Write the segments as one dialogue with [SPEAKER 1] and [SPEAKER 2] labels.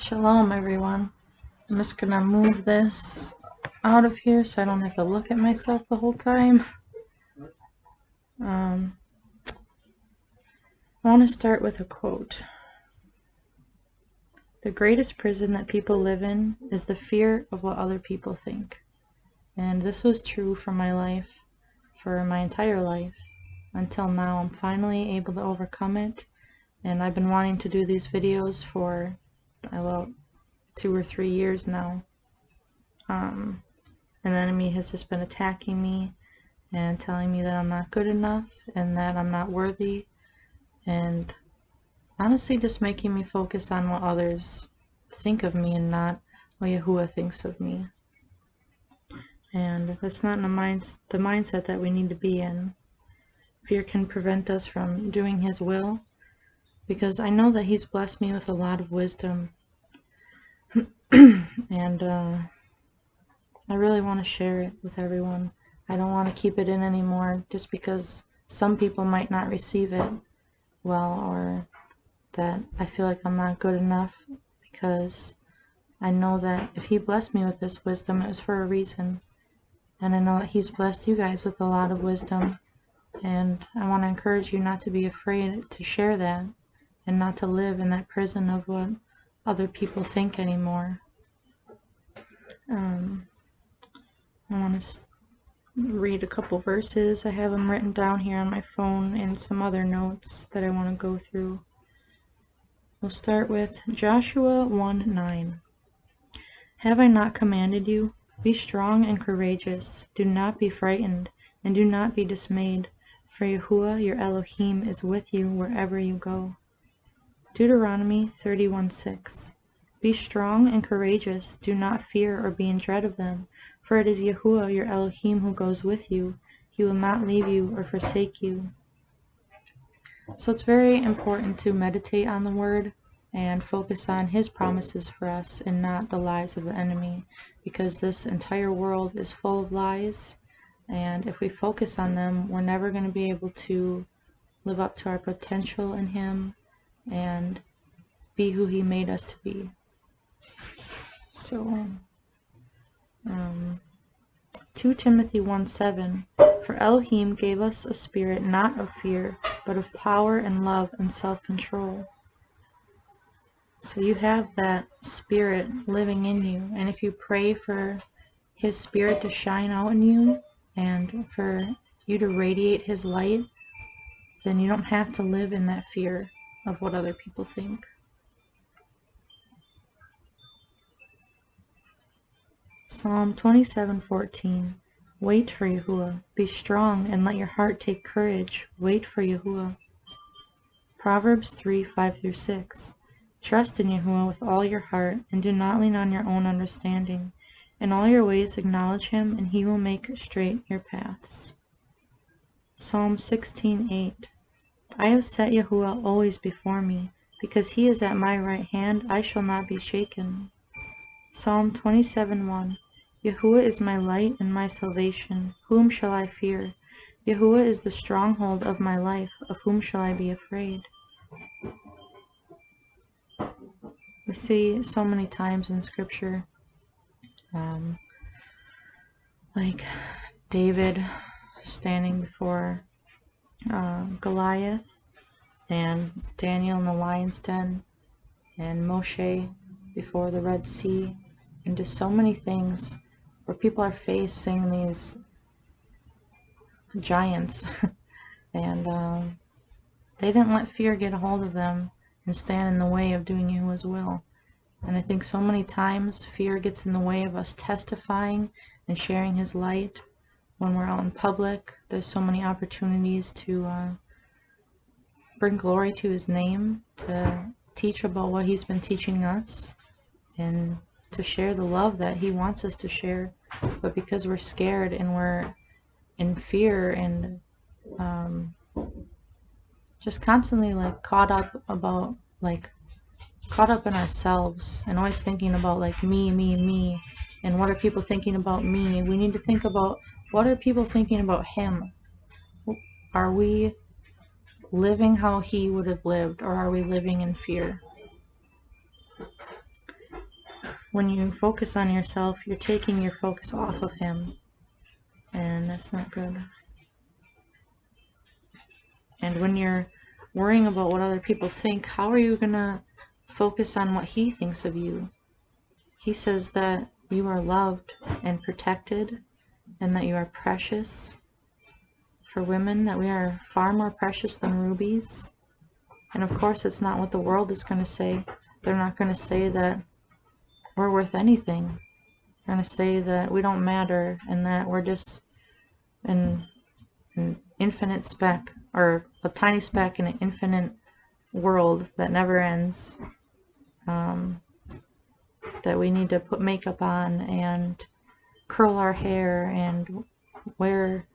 [SPEAKER 1] Shalom, everyone. I'm just gonna move this out of here so I don't have to look at myself the whole time. I want to start with a quote. The greatest prison that people live in is the fear of what other people think. And this was true for my life, for my entire life, until now. I'm finally able to overcome it, and I've been wanting to do these videos for about 2 or 3 years now. And the enemy has just been attacking me and telling me that I'm not good enough and that I'm not worthy, and honestly just making me focus on what others think of me and not what Yahuwah thinks of me. And that's not the mindset that we need to be in. Fear can prevent us from doing His will, because I know that He's blessed me with a lot of wisdom, and I really want to share it with everyone. I don't want to keep it in anymore just because some people might not receive it well, or that I feel like I'm not good enough, because I know that if He blessed me with this wisdom, it was for a reason. And I know that He's blessed you guys with a lot of wisdom, and I want to encourage you not to be afraid to share that and not to live in that prison of what other people think anymore. I want to read a couple verses. I have them written down here on my phone and some other notes that I want to go through. We'll start with Joshua 1:9. Have I not commanded you? Be strong and courageous. Do not be frightened, and do not be dismayed, for Yahuwah your Elohim is with you wherever you go. Deuteronomy 31:6. Be strong and courageous. Do not fear or be in dread of them, for it is Yahuwah your Elohim who goes with you. He will not leave you or forsake you. So it's very important to meditate on the Word and focus on His promises for us and not the lies of the enemy, because this entire world is full of lies, and if we focus on them, we're never going to be able to live up to our potential in Him and be who He made us to be. So 2 Timothy 1:7, for Elohim gave us a spirit not of fear, but of power and love and self-control. So you have that spirit living in you, and if you pray for His spirit to shine out in you and for you to radiate His light, then you don't have to live in that fear of what other people think. Psalm 27:14. Wait for Yahuwah. Be strong and let your heart take courage. Wait for Yahuwah. Proverbs 3:5-6. Trust in Yahuwah with all your heart, and do not lean on your own understanding. In all your ways acknowledge Him, and He will make straight your paths. Psalm 16:8. I have set Yahuwah always before me. Because He is at my right hand, I shall not be shaken. Psalm 27:1. Yahuwah is my light and my salvation. Whom shall I fear? Yahuwah is the stronghold of my life. Of whom shall I be afraid? We see so many times in Scripture, like David standing before Goliath, and Daniel in the lion's den, and Moshe before the Red Sea, and just so many things where people are facing these giants and they didn't let fear get a hold of them and stand in the way of doing Yahuwah's will. And I think so many times fear gets in the way of us testifying and sharing His light. When we're out in public, there's so many opportunities to bring glory to His name, to teach about what He's been teaching us, and to share the love that He wants us to share. But because we're scared and we're in fear and just constantly caught up in ourselves and always thinking about me, and what are people thinking about me. We need to think about, what are people thinking about Him? Are we living how He would have lived, or are we living in fear? when you focus on yourself, you're taking your focus off of him, and that's not good. And when you're worrying about what other people think, how are you gonna focus on what he thinks of you? He says that you are loved and protected, and that you are precious. For women, that we are far more precious than rubies. And of course, it's not what the world is going to say. They're not going to say that we're worth anything. They're going to say that we don't matter, and that we're just an infinite speck, or a tiny speck in an infinite world that never ends. That we need to put makeup on and curl our hair and wear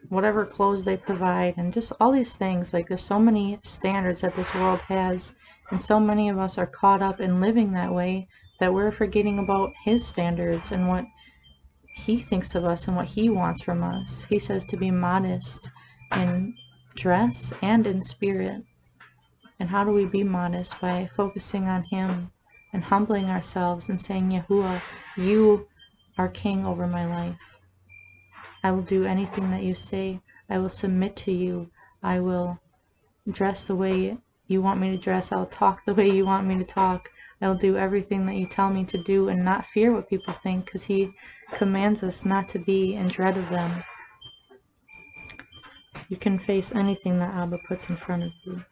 [SPEAKER 1] whatever clothes they provide, and just all these things. Like, there's so many standards that this world has, and so many of us are caught up in living that way that we're forgetting about his standards and what he thinks of us and what he wants from us. He says to be modest in dress and in spirit. And how do we be modest? By focusing on him and humbling ourselves and saying, Yahuwah, you are king over my life. I will do anything that you say. I will submit to you. I will dress the way you want me to dress. I'll talk the way you want me to talk. I'll do everything that you tell me to do, and not fear what people think, because he commands us not to be in dread of them. You can face anything that Abba puts in front of you.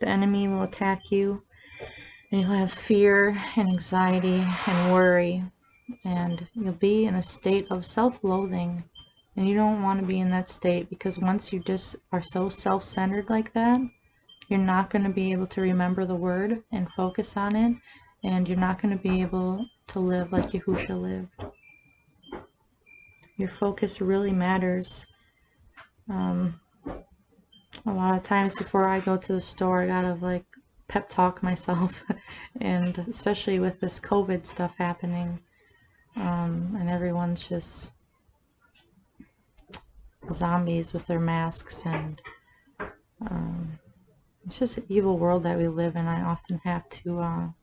[SPEAKER 1] The enemy will attack you, and you'll have fear and anxiety and worry, and you'll be in a state of self-loathing. And you don't want to be in that state, because once you just are so self-centered like that, you're not going to be able to remember the word and focus on it, and you're not going to be able to live like Yahusha lived. Your focus really matters. A lot of times before I go to the store, I gotta like pep talk myself, and especially with this COVID stuff happening, and everyone's just zombies with their masks, and it's just an evil world that we live in. I often have to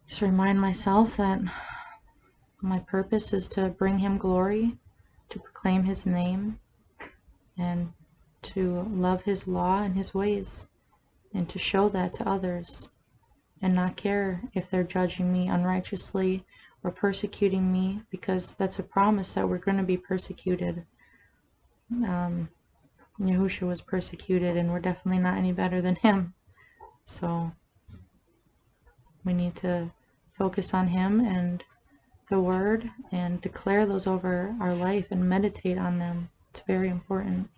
[SPEAKER 1] just remind myself that my purpose is to bring him glory, to proclaim his name, and to love his law and his ways, and to show that to others, and not care if they're judging me unrighteously or persecuting me, because that's a promise that we're going to be persecuted. Yahusha was persecuted, and we're definitely not any better than him. So we need to focus on him and the word, and declare those over our life and meditate on them. It's very important.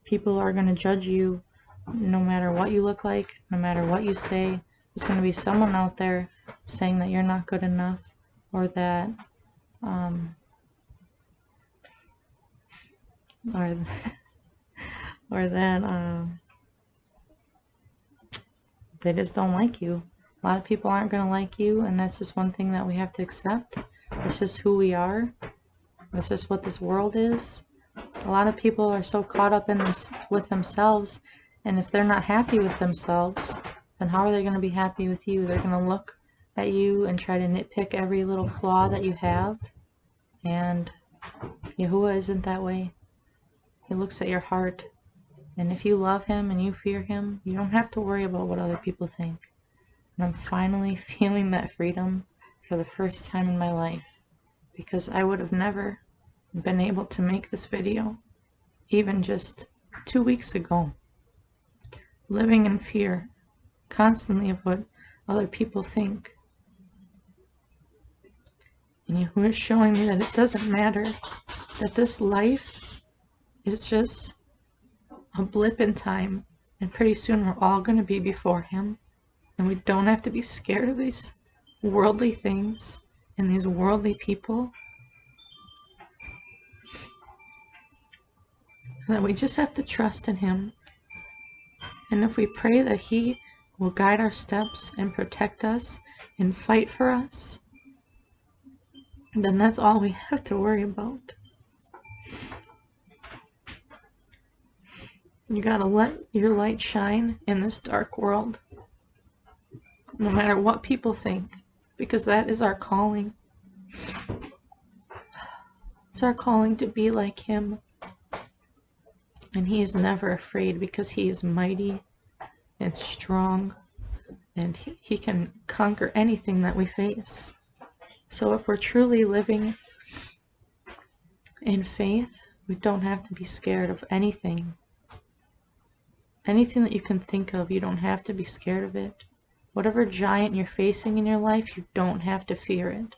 [SPEAKER 1] People are going to judge you no matter what you look like, no matter what you say. There's going to be someone out there saying that you're not good enough, or that or that they just don't like you. A lot of people aren't going to like you, and that's just one thing that we have to accept. It's just who we are. It's just what this world is. A lot of people are so caught up in with themselves, and if they're not happy with themselves, then how are they going to be happy with you? They're going to look at you and try to nitpick every little flaw that you have, and Yahuwah isn't that way. He looks at your heart, and if you love him and you fear him, you don't have to worry about what other people think. And I'm finally feeling that freedom for the first time in my life, because I would have never been able to make this video even just 2 weeks ago, living in fear constantly of what other people think. And Yahuwah is showing me that it doesn't matter, that this life is just a blip in time, and pretty soon we're all going to be before him, and we don't have to be scared of these worldly things and these worldly people. That we just have to trust in him, and if we pray that he will guide our steps and protect us and fight for us, then that's all we have to worry about. You gotta let your light shine in this dark world, no matter what people think, because that is our calling. It's our calling to be like him. And he is never afraid because he is mighty and strong, and he can conquer anything that we face. So if we're truly living in faith, we don't have to be scared of anything. Anything that you can think of, you don't have to be scared of it. Whatever giant you're facing in your life, you don't have to fear it.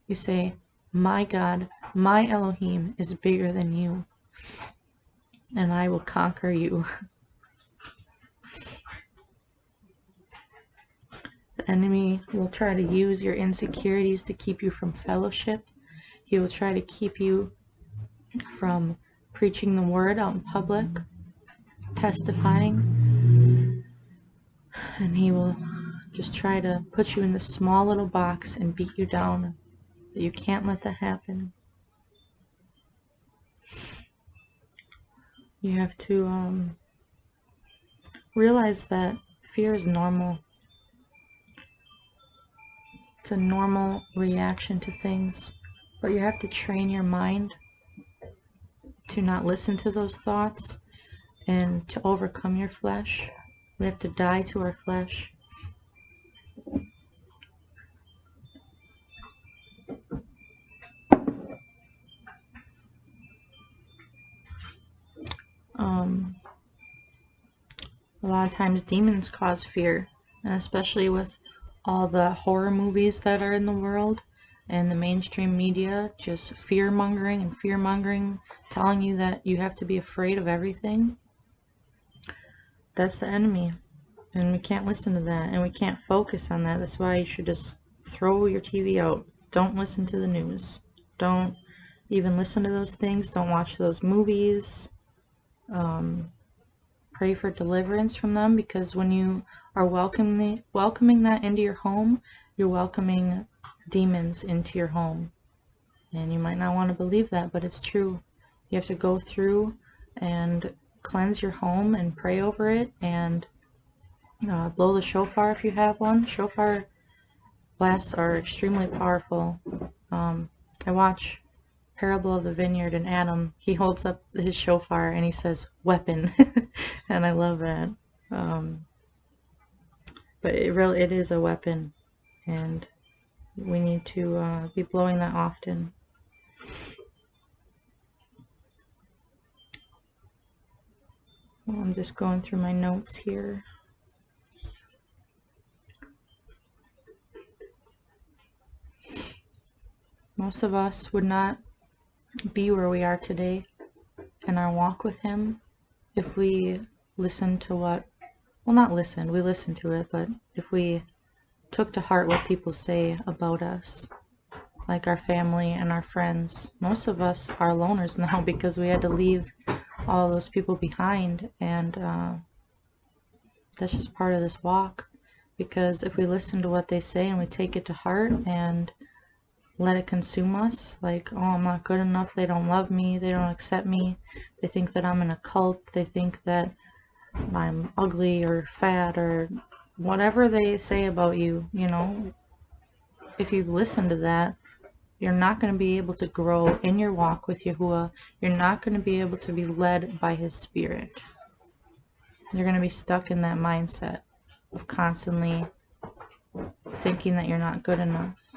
[SPEAKER 1] You say, my God, my Elohim is bigger than you, and I will conquer you. The enemy will try to use your insecurities to keep you from fellowship. He will try to keep you from preaching the word out in public, testifying, and he will just try to put you in this small little box and beat you down. But you can't let that happen. You have to realize that fear is normal. It's a normal reaction to things, but you have to train your mind to not listen to those thoughts and to overcome your flesh. We have to die to our flesh. A lot of times demons cause fear, and especially with all the horror movies that are in the world and the mainstream media, just fear-mongering and fear-mongering, telling you that you have to be afraid of everything. That's the enemy, and we can't listen to that, and we can't focus on that. That's why you should just throw your TV out. Don't listen to the news. Don't even listen to those things. Don't watch those movies. Pray for deliverance from them, because when you are welcoming that into your home, you're welcoming demons into your home. And you might not want to believe that, but it's true. You have to go through and cleanse your home and pray over it, and blow the shofar if you have one. Shofar blasts are extremely powerful. I watch Parable of the Vineyard, and Adam, he holds up his shofar and he says, weapon. And I love that. But it is a weapon, and we need to be blowing that often. Well, I'm just going through my notes here. Most of us would not be where we are today in our walk with him if we listened to we listened to it, but if we took to heart what people say about us, like our family and our friends. Most of us are loners now because we had to leave all those people behind, and that's just part of this walk. Because if we listen to what they say and we take it to heart and let it consume us, like, oh, I'm not good enough, they don't love me, they don't accept me, they think that I'm in a cult, they think that I'm ugly or fat or whatever they say about you, you know, if you listen to that, you're not going to be able to grow in your walk with Yahuwah. You're not going to be able to be led by his spirit. You're going to be stuck in that mindset of constantly thinking that you're not good enough.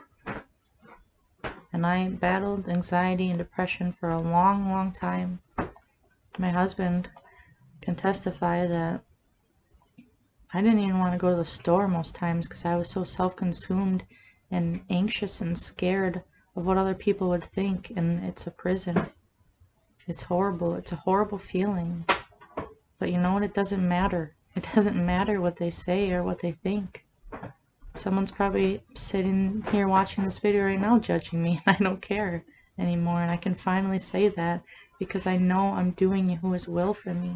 [SPEAKER 1] And I battled anxiety and depression for a long, long time. My husband can testify that I didn't even want to go to the store most times because I was so self-consumed and anxious and scared of what other people would think. And it's a prison. It's horrible. It's a horrible feeling. But you know what? It doesn't matter. It doesn't matter what they say or what they think. Someone's probably sitting here watching this video right now judging me, and I don't care anymore. And I can finally say that because I know I'm doing Yahuwah's will for me.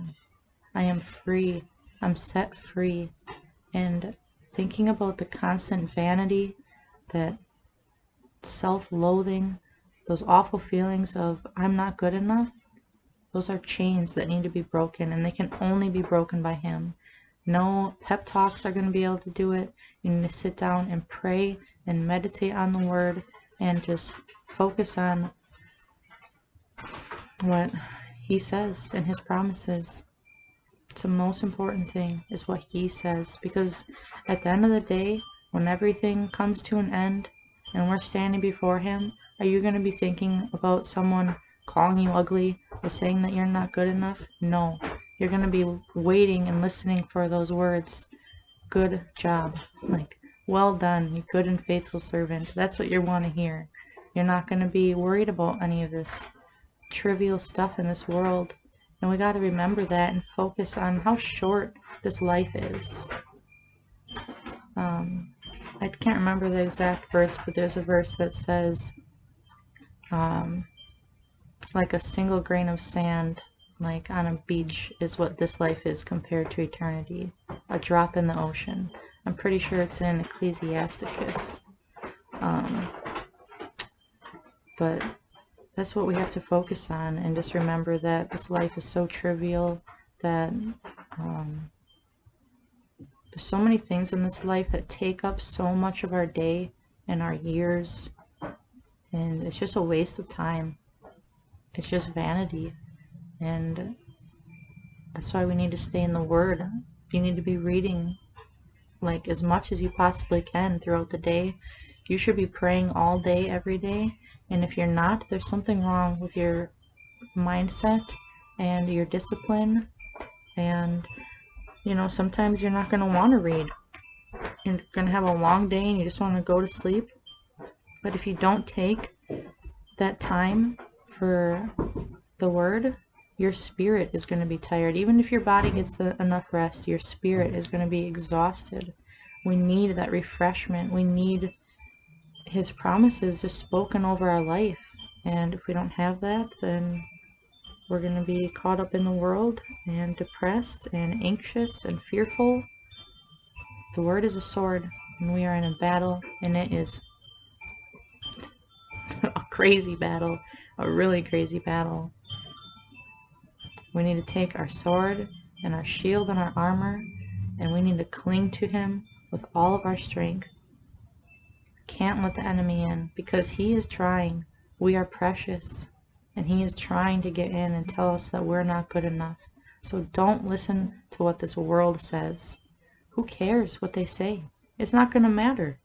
[SPEAKER 1] I am free. I'm set free. And thinking about the constant vanity, that self-loathing, those awful feelings of I'm not good enough, Those are chains that need to be broken, and they can only be broken by Him. No pep talks are going to be able to do it. You need to sit down and pray and meditate on the Word and just focus on what He says and His promises. It's the most important thing, is what He says, because at the end of the day, when everything comes to an end and we're standing before Him, are you going to be thinking about someone calling you ugly or saying that you're not good enough? No. You're going to be waiting and listening for those words. Good job. Like, well done, you good and faithful servant. That's what you want to hear. You're not going to be worried about any of this trivial stuff in this world. And we got to remember that and focus on how short this life is. I can't remember the exact verse, but there's a verse that says, like a single grain of sand, like on a beach, is what this life is compared to eternity. A drop in the ocean. I'm pretty sure it's in Ecclesiasticus. But that's what we have to focus on, and just remember that this life is so trivial, that there's so many things in this life that take up so much of our day and our years, and it's just a waste of time. It's just vanity, and that's why we need to stay in the Word. You need to be reading like as much as you possibly can throughout the day. You should be praying all day, every day, and if you're not, there's something wrong with your mindset and your discipline. And you know, sometimes you're not going to want to read. You're going to have a long day and you just want to go to sleep. But if you don't take that time for the Word, your spirit is going to be tired. Even if your body gets enough rest, your spirit is going to be exhausted. We need that refreshment. We need His promises just spoken over our life. And if we don't have that, then we're going to be caught up in the world and depressed and anxious and fearful. The Word is a sword, and we are in a battle, and it is a crazy battle, a really crazy battle. We need to take our sword and our shield and our armor, and we need to cling to Him with all of our strength. Can't let the enemy in, because he is trying. We are precious, and he is trying to get in and tell us that we're not good enough. So don't listen to what this world says. Who cares what they say? It's not going to matter.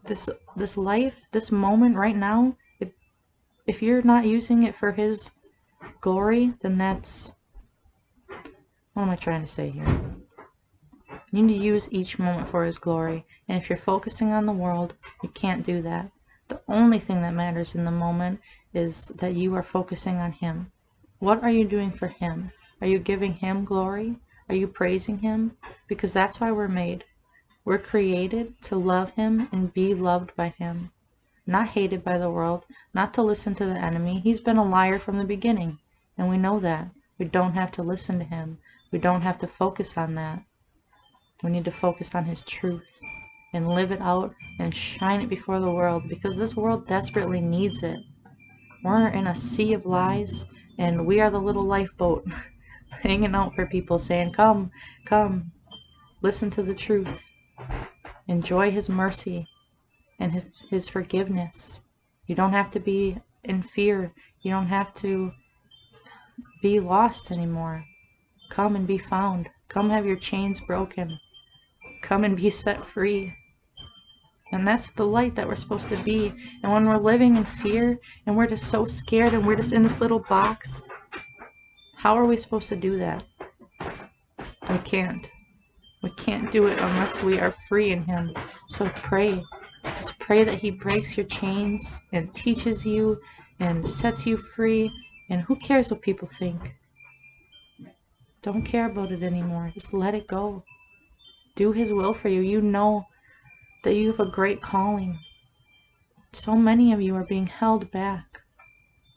[SPEAKER 1] This life, this moment right now, if you're not using it for His glory, then that's... What am I trying to say here? You need to use each moment for His glory. And if you're focusing on the world, you can't do that. The only thing that matters in the moment is that you are focusing on Him. What are you doing for Him? Are you giving Him glory? Are you praising Him? Because that's why we're made. We're created to love Him and be loved by Him. Not hated by the world, not to listen to the enemy. He's been a liar from the beginning, and we know that. We don't have to listen to him. We don't have to focus on that. We need to focus on His truth and live it out and shine it before the world, because this world desperately needs it. We're in a sea of lies, and we are the little lifeboat hanging out for people, saying, come, come, listen to the truth. Enjoy His mercy and His forgiveness. You don't have to be in fear. You don't have to be lost anymore. Come and be found. Come have your chains broken. Come and be set free. And that's the light that we're supposed to be. And when we're living in fear and we're just so scared and we're just in this little box, how are we supposed to do that? We can't. We can't do it unless we are free in Him. So pray. Just pray that He breaks your chains and teaches you and sets you free. And who cares what people think? Don't care about it anymore. Just let it go. Do His will for you. You know that you have a great calling. So many of you are being held back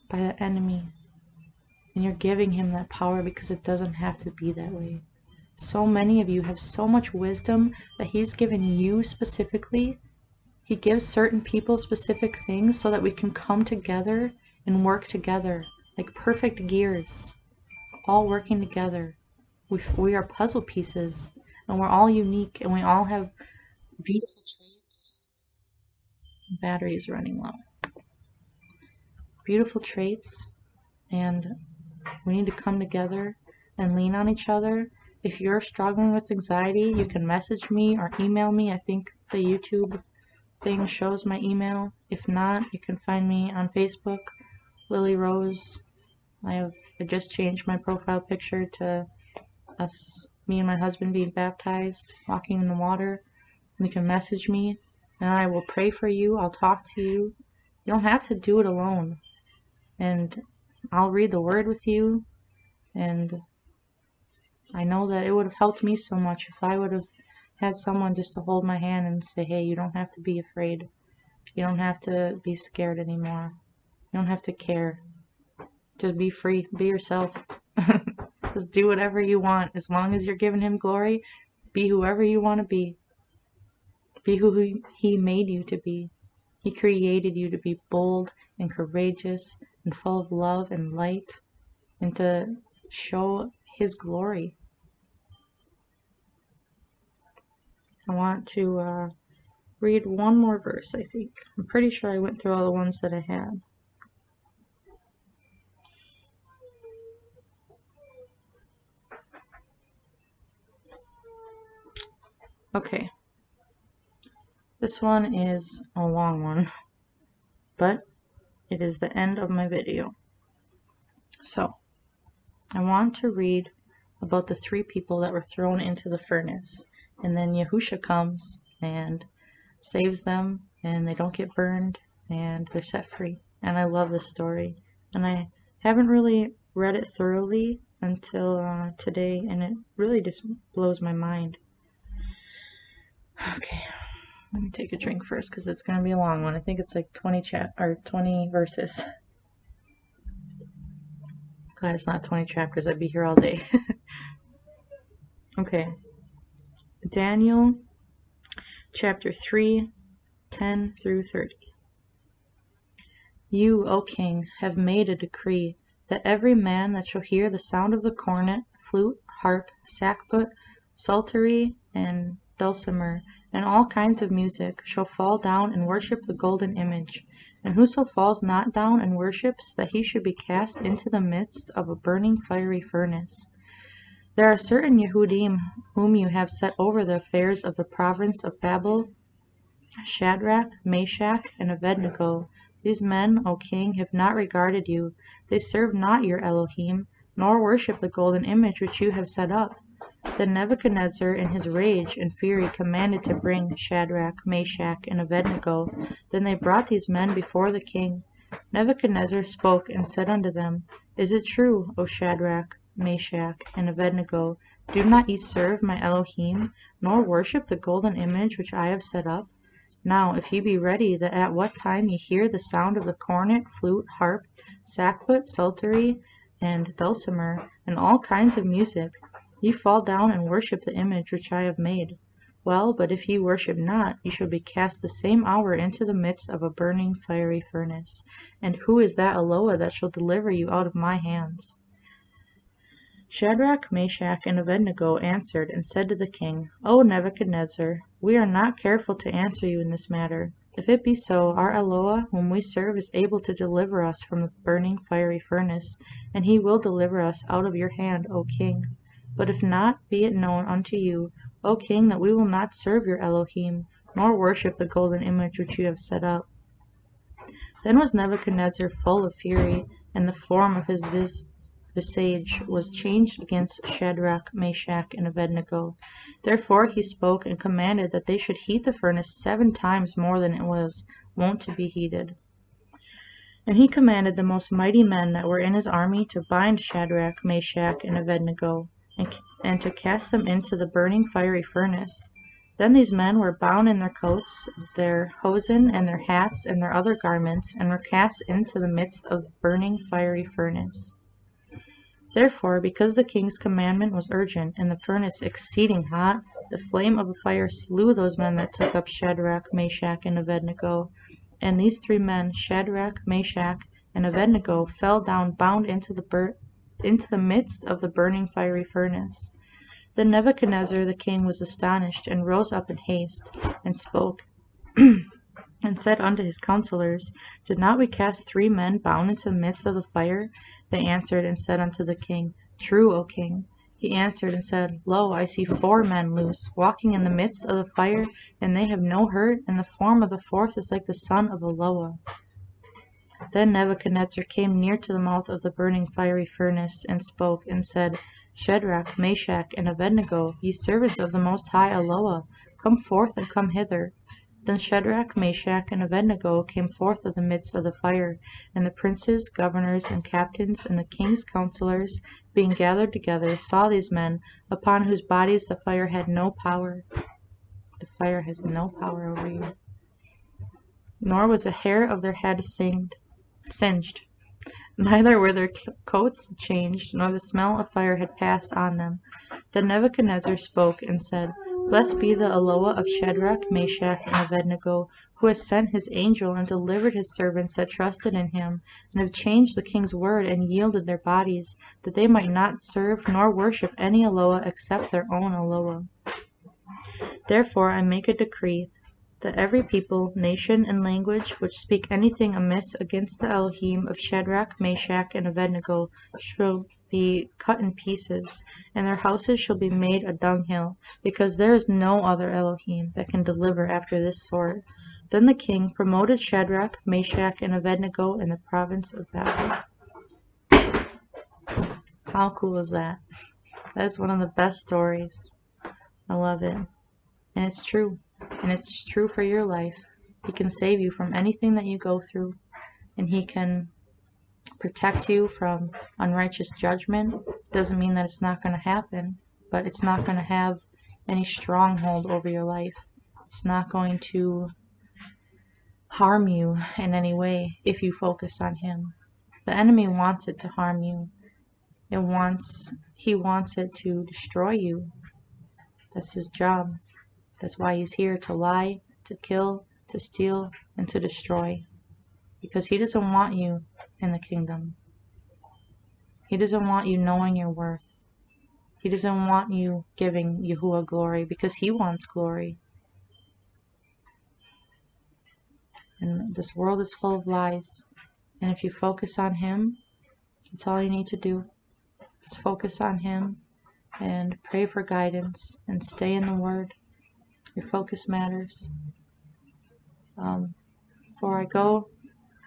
[SPEAKER 1] by the enemy. And you're giving him that power because it doesn't have to be that way. So many of you have so much wisdom that He's given you specifically. He gives certain people specific things so that we can come together and work together like perfect gears. all working together. We are puzzle pieces, and we're all unique, and we all have beautiful traits. Battery is running low. Beautiful traits, and we need to come together and lean on each other. If you're struggling with anxiety, you can message me or email me. I think the YouTube thing shows my email. If not, you can find me on Facebook, Lily Rose. I just changed my profile picture to me and my husband being baptized, walking in the water. You can message me, and I will pray for you. I'll talk to you. You don't have to do it alone. And I'll read the word with you. And I know that it would have helped me so much if I would have had someone just to hold my hand and say, hey, you don't have to be afraid. You don't have to be scared anymore. You don't have to care. Just be free. Be yourself. Just do whatever you want. As long as you're giving him glory, be whoever you want to be. Be who he made you to be. He created you to be bold and courageous and full of love and light and to show his glory. I want to read one more verse, I think. I'm pretty sure I went through all the ones that I had. Okay. This one is a long one, but it is the end of my video. So, I want to read about the 3 people that were thrown into the furnace, and then Yahusha comes and saves them, and they don't get burned, and they're set free. And I love this story, and I haven't really read it thoroughly until today, and it really just blows my mind. Okay, let me take a drink first because it's going to be a long one. I think it's like 20 verses. Glad it's not 20 chapters. I'd be here all day. Okay. Daniel chapter 3, 10 through 30. You, O king, have made a decree that every man that shall hear the sound of the cornet, flute, harp, sackbut, psaltery, and dulcimer, and all kinds of music, shall fall down and worship the golden image. And whoso falls not down and worships, that he should be cast into the midst of a burning fiery furnace. There are certain Yehudim whom you have set over the affairs of the province of Babel, Shadrach, Meshach, and Abednego. These men, O king, have not regarded you. They serve not your Elohim, nor worship the golden image which you have set up. Then Nebuchadnezzar in his rage and fury commanded to bring Shadrach, Meshach, and Abednego. Then they brought these men before the king. Nebuchadnezzar spoke and said unto them, Is it true, O Shadrach, Meshach, and Abednego, do not ye serve my Elohim, nor worship the golden image which I have set up? Now, if ye be ready, that at what time ye hear the sound of the cornet, flute, harp, sackbut, psaltery, and dulcimer, and all kinds of music, ye fall down and worship the image which I have made. Well, but if ye worship not, ye shall be cast the same hour into the midst of a burning fiery furnace. And who is that Eloah that shall deliver you out of my hands? Shadrach, Meshach, and Abednego answered and said to the king, O Nebuchadnezzar, we are not careful to answer you in this matter. If it be so, our Eloah, whom we serve, is able to deliver us from the burning fiery furnace, and he will deliver us out of your hand, O king. But if not, be it known unto you, O king, that we will not serve your Elohim, nor worship the golden image which you have set up. Then was Nebuchadnezzar full of fury, and the form of his visage was changed against Shadrach, Meshach, and Abednego. Therefore he spoke and commanded that they should heat the furnace 7 times more than it was wont to be heated. And he commanded the most mighty men that were in his army to bind Shadrach, Meshach, and Abednego, and to cast them into the burning fiery furnace. Then these men were bound in their coats, their hosen, and their hats, and their other garments, and were cast into the midst of the burning fiery furnace. Therefore, because the king's commandment was urgent, and the furnace exceeding hot, the flame of the fire slew those men that took up Shadrach, Meshach, and Abednego. And these 3 men, Shadrach, Meshach, and Abednego, fell down bound into the into the midst of the burning fiery furnace. Then Nebuchadnezzar the king was astonished, and rose up in haste, and spoke, and said unto his counselors, Did not we cast 3 men bound into the midst of the fire? They answered and said unto the king, True, O king. He answered and said, Lo, I see 4 men loose, walking in the midst of the fire, and they have no hurt, and the form of the 4th is like the son of a loa. Then Nebuchadnezzar came near to the mouth of the burning fiery furnace, and spoke, and said, Shadrach, Meshach, and Abednego, ye servants of the Most High Eloah, come forth and come hither. Then Shadrach, Meshach, and Abednego came forth of the midst of the fire, and the princes, governors, and captains, and the king's counselors, being gathered together, saw these men, upon whose bodies the fire had no power. The fire has no power over you. Nor was a hair of their head singed. Neither were their coats changed, nor the smell of fire had passed on them. Then Nebuchadnezzar spoke and said, Blessed be the Eloah of Shadrach, Meshach, and Abednego, who has sent his angel and delivered his servants that trusted in him, and have changed the king's word and yielded their bodies, that they might not serve nor worship any Eloah except their own Eloah. Therefore I make a decree, that every people, nation, and language which speak anything amiss against the Elohim of Shadrach, Meshach, and Abednego shall be cut in pieces, and their houses shall be made a dunghill, because there is no other Elohim that can deliver after this sort. Then the king promoted Shadrach, Meshach, and Abednego in the province of Babylon. How cool is that? That's one of the best stories. I love it. And it's true. And it's true for your life. He can save you from anything that you go through, and he can protect you from unrighteous judgment. Doesn't mean that it's not going to happen, but it's not going to have any stronghold over your life. It's not going to harm you in any way if you focus on him. The enemy wants it to harm you. He wants it to destroy you. That's his job. That's why he's here, to lie, to kill, to steal, and to destroy. Because he doesn't want you in the kingdom. He doesn't want you knowing your worth. He doesn't want you giving Yahuwah glory, because he wants glory. And this world is full of lies. And if you focus on him, that's all you need to do. Just focus on him and pray for guidance and stay in the word. Your focus matters. Before I go,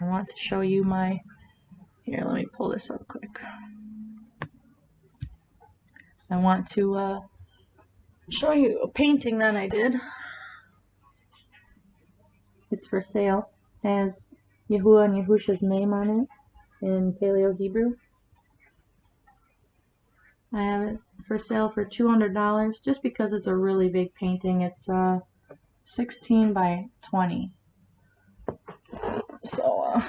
[SPEAKER 1] I want to show you here, let me pull this up quick. I want to show you a painting that I did. It's for sale. It has Yahuwah and Yahusha's name on it in Paleo Hebrew. I have it for sale for $200 just because it's a really big painting. It's 16 by 20. So,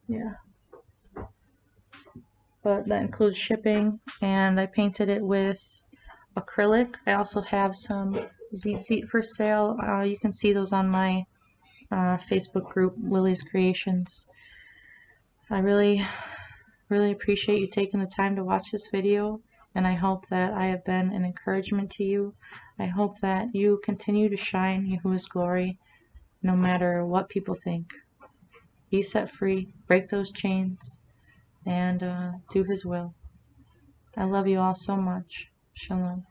[SPEAKER 1] yeah. But that includes shipping, and I painted it with acrylic. I also have some tzitzit for sale. You can see those on my Facebook group, Lily's Creations. I really appreciate you taking the time to watch this video, and I hope that I have been an encouragement to you. I hope that you continue to shine Yahuwah's glory no matter what people think. Be set free, break those chains, and do his will. I love you all so much. Shalom.